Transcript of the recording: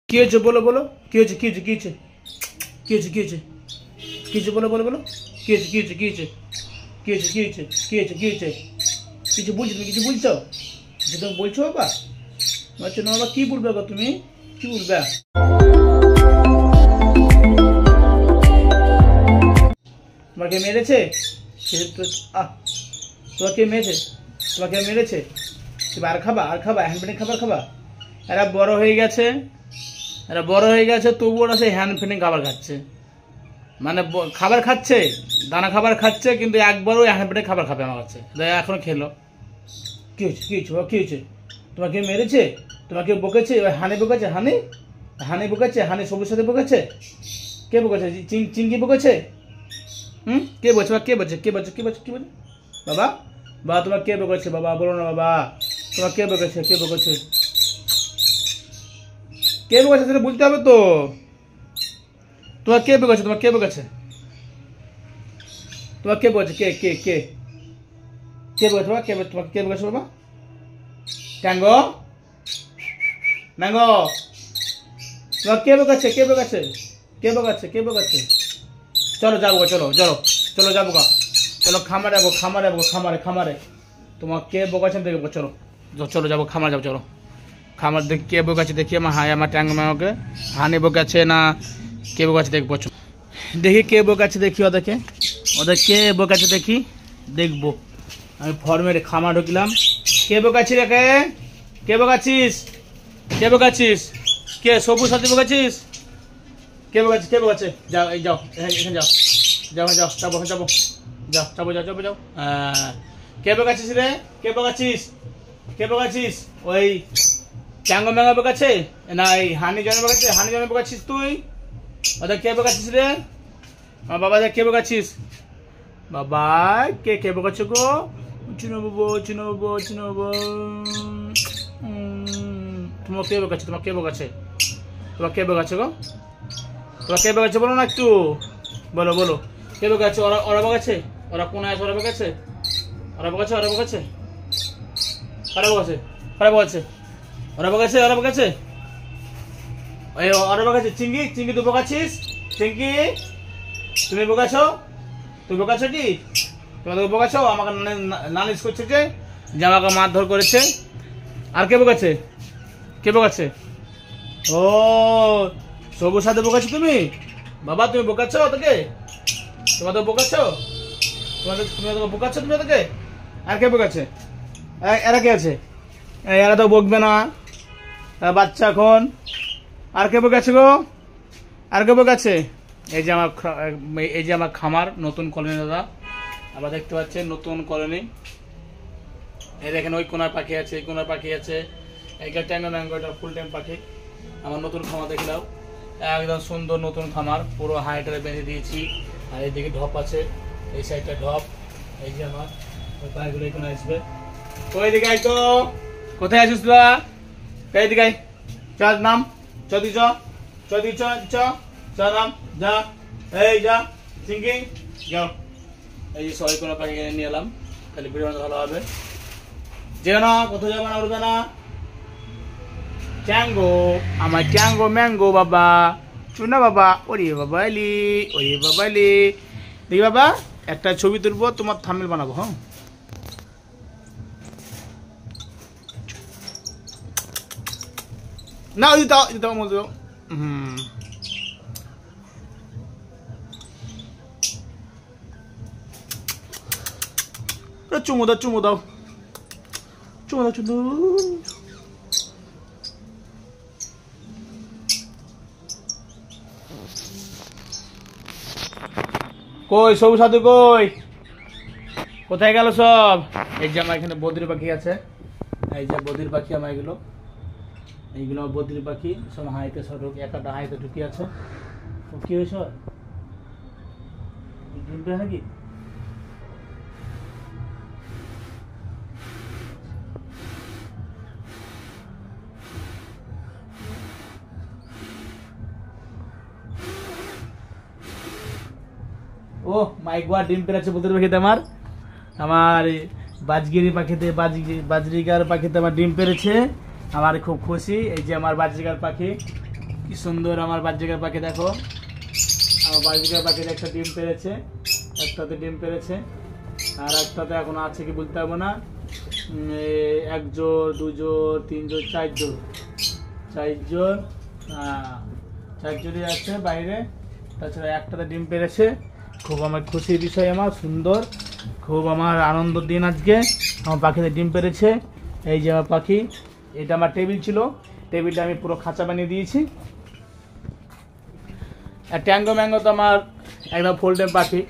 কি হয়েছে বলো বলো, কি হয়েছে কি হয়েছে কি হয়েছে কি হয়েছে কি হয়েছে কি হয়েছে বলো বলো বলো, কি হয়েছে কি হয়েছে কি হয়েছে কি হয়েছে কি হয়েছে কি হয়েছে কি হয়েছে, কিছু বলছো তুমি, কিছু বলছো, কিছু তুমি বলছো বাবা? বলছো না বাবা, কি বলবে গো তুমি, কি বলবে? তোমাকে মেরেছে? তোমাকে মেরেছে, তোমাকে মেরেছে? তুমি আর খাবা, আর খাবা, হ্যান্ড ফিডিং খাবার খাবা? এরা বড় হয়ে গেছে, এরা বড় হয়ে গেছে, তবুও ওরা সেই হ্যান্ড ফিডিং খাবার খাচ্ছে। মানে খাবার খাচ্ছে, দানা খাবার খাচ্ছে, কিন্তু একবারও হ্যান্ড ফিডিং খাবার খাবে আমার কাছে। এখনো খেলো। কি হয়েছে কি হয়েছে কি হয়েছে? তোমাকে মেরেছে? তোমাকে বকেছে? হানি বকেছে? হানি হানি বকেছে? হানি সবুজ সাথে বকেছে? কে বকেছে? চিনকি বকেছে? কে বলছে? কে বলছে? কে বলছে? কে বলছে? কি বলছে বাবা? বাবা তোমার কে বকেছে বাবা? বলো না বাবা, তোমার কে বকেছে? কে বকেছে? কে বকেছে সেটা বলতে হবে তো। তোমার কে বকেছে? তোমার কে বকেছে? তোমার কে বকেছে? কে কে কে কে বকেছে বাবা? কে তোমাকে কে বকেছে বাবা? ট্যাঙ্গো ম্যাঙ্গো, তোমার কে বকেছে? কে বকেছে? কে বকেছে? কে বকেছে? চলো যাবো, চলো চলো চলো যাবো গা, চলো খামারে যাবো, খামারে যাবো, খামারে খামারে। তোমার কে বকাছেন দেখবো, চলো চলো যাবো খামার, যাবো চলো খামার দেখি কে বকাছে, দেখি আমার হাই আমার ট্যাঙ্গ ম্যাঙ্গোকে হানি বকাছে না কে বকাছে দেখবো, দেখি কে বকাছে, দেখি ওদেরকে, ওদের কে বকাছে দেখি, দেখবো। আমি ফর্মের খামার ঢুকলাম। কে বকাছি রে? কে কে বকাছিস? কে বকাছিস? কে সবুজ সাথে বকাছিস? কে বকাছে? কে বকাছে? যাও এই যাও, এখানে যাও, যাও যাও যাবো যাবো, যাও যাবো যাও যাবো যাও। কে বকাছিস রে? কে বকাছিস? কে বকাছিস? ওই ট্যাঙ্গো ম্যাঙ্গো বকাছে না এই হানি জনে বকাছে? হানি জনে বকাছিস তুই? ওদের কে বকাছিস রে? আমার বাবা কে বকাছিস? বাবা কে কে বকাছে গো? চিনবো চিনবো চিনবো। তোমার কে বকাছে? তোমার কে বকাছে? তোমার কে বকাছে গো? তোমার কে বকাছে বলো না একটু, বলো বলো কে বকাছে? ওরা ওরা বকাছে? ওরা কোন আছে? ওরা বকাছে? ওরা বকাছে? ওরা বকাছে? ওরা বকাছে? ওরা বকাছে? ওরা বকাছে? ওরা বকাছে? ওরা বকাছে? চিঙ্গি চিঙ্গি তুই বকাছিস? চিঙ্গি তুমি বকাছো? তুই বকাছো কি? তোমাদের বকাছো? আমাকে নালিশ করছে যে আমাকে মারধর করেছে। আর কে বকাছে? কে বকাছে? ও সবুজ সাথে বকাছো তুমি? বাবা তুমি বোকাচ্ছ তোকে? তোমাদের বোকাচ্ছ? তোমাদের বোকাচ্ছ তুমি ওদেরকে? আর কে বোকাচ্ছে? এরা কে আছে? এরা তো বকবে না, বাচ্চা এখন। আর কে বোকাচ্ছে গো? আর কে বোকাচ্ছে? এই যে আমার খামার, নতুন কলোনি দাদা, আবার দেখতে পাচ্ছেন নতুন কলোনি। এই দেখেন ওই কোনার পাখি আছে, এই কোনার পাখি আছে, এইটা ট্যাঙ্গো ম্যাঙ্গো, এটা ফুল টাইম পাখি। আমার নতুন খামার দেখলাম, একদম সুন্দর নতুন খামার, পুরো হাইটারে বেঁধে দিয়েছি। আর এইদিকে ঢপ আছে, এই সাইডটা ঢপ। এই যে আমার ওই পাখিগুলো এখানে আসবে। ওইদিকে আই তো, কোথায় আসিস তোরা? এইদিকে আই, চল নাম, চদি চ চদি চ চ চ নাম, যা এই যা সিঙ্গি যাও। এই যে সবাই কোনো পাখি কিনে নিয়ে এলাম, খালি ভিডিও ভালো হবে। যেও না, কোথাও যাবে না, উঠবে না। ট্যাঙ্গো আমার ট্যাঙ্গো ম্যাঙ্গো বাবা, চুনা বাবা, ওরে বাবা এলি, ওরে বাবা এলি। দেখি বাবা একটা ছবি তুলবো, তোমার থাম্বনেল বানাবো। হ্যাঁ না ওই দাও দাও মতো। চুমো দাও চুমো দাও চুমো দাও চুমো। কই সবুজ সাথে কই? কোথায় গেল সব? এই যে আমার এখানে বদ্রি পাখি আছে, এই যে বদ্রি পাখি আমার এগুলো, এইগুলো বদ্রি পাখি সব হাইতে সব একটা হাইতে ঢুকে আছে। ও কি হয়েছে নাকি? ও মাই গড, ডিম পেড়েছে বদ্রি পাখিতে আমার। আমার বাজগিরি পাখিতে বাজরিগার পাখিতে আমার ডিম পেড়েছে, আমার খুব খুশি। এই যে আমার বাজরিগার পাখি, কি সুন্দর আমার বাজরিকার পাখি, দেখো আমার বাজরিকার পাখি একটা ডিম পেরেছে, একটাতে ডিম পেরেছে, আর একটাতে এখন আছে কি বলতে পারবো না। এক জোর, দু জোর, তিন জোর, চার জোর, চার জোরই আছে বাইরে। তাছাড়া একটাতে ডিম পেরেছে। খুব আমার খুশির বিষয়, আমার সুন্দর, খুব আমার আনন্দের দিন আজকে। আমার পাখিতে ডিম পেরেছে। এই যে আমার পাখি, এটা আমার টেবিল ছিল, টেবিলটা আমি পুরো খাঁচা বানিয়ে দিয়েছি। আর ট্যাঙ্গো ম্যাঙ্গো তো আমার একদম ফোল্ডের পাখি।